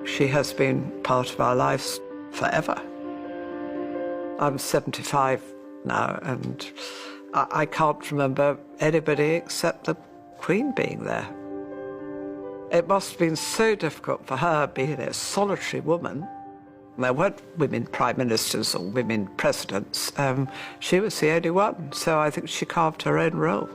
She has been part of our lives forever. I'm 75 now, and I can't remember anybody except the Queen being there. It must have been so difficult for her being a solitary woman. There weren't women prime ministers or women presidents. She was the only one, so I think she carved her own role.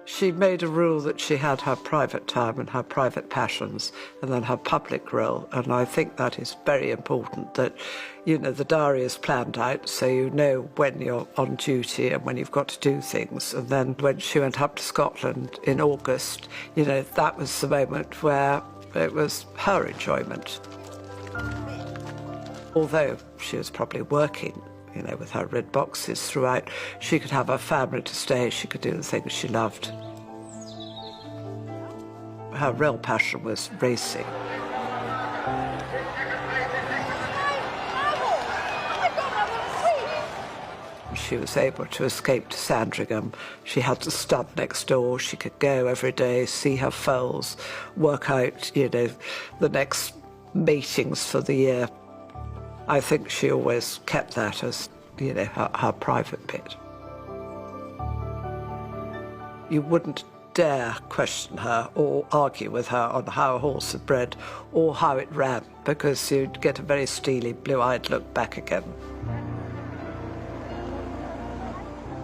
She made a rule that she had her private time and her private passions and then her public role, and I think that is very important, that, you know, the diary is planned out so you know when you're on duty and when you've got to do things. And then when she went up to Scotland in August, you know, that was the moment where it was her enjoyment. Although she was probably working, you know, with her red boxes throughout, she could have her family to stay, she could do the things she loved. Her real passion was racing. She was able to escape to Sandringham. She had the stud next door. She could go every day, see her foals, work out, you know, the next matings for the year. I think she always kept that as, you know, her private bit. You wouldn't dare question her or argue with her on how a horse had bred or how it ran, because you'd get a very steely, blue-eyed look back again.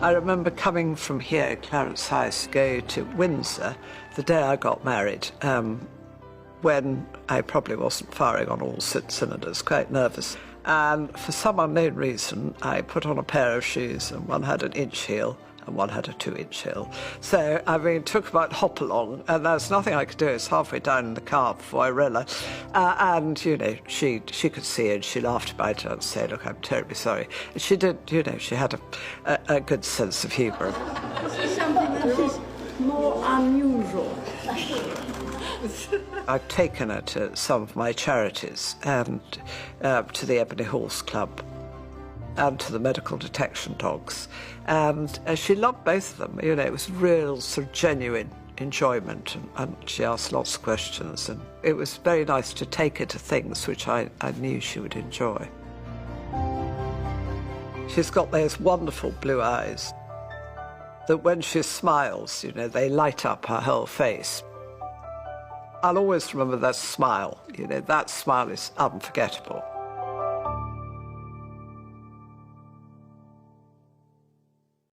I remember coming from here, Clarence House, to go to Windsor the day I got married, when I probably wasn't firing on all cylinders, quite nervous. And for some unknown reason, I put on a pair of shoes, and one had an inch heel and one had a 2-inch heel. So, I mean, took about hop along, and there's nothing I could do. It's halfway down in the car before I realised. And, you know, she could see it, and she laughed about it and said, look, I'm terribly sorry. And she did, you know, she had a good sense of humour. This is something that is more unusual. I've taken her to some of my charities and to the Ebony Horse Club and to the medical detection dogs. And she loved both of them. You know, it was real sort of genuine enjoyment, and she asked lots of questions. And it was very nice to take her to things which I knew she would enjoy. She's got those wonderful blue eyes that when she smiles, you know, they light up her whole face. I'll always remember that smile. You know, that smile is unforgettable.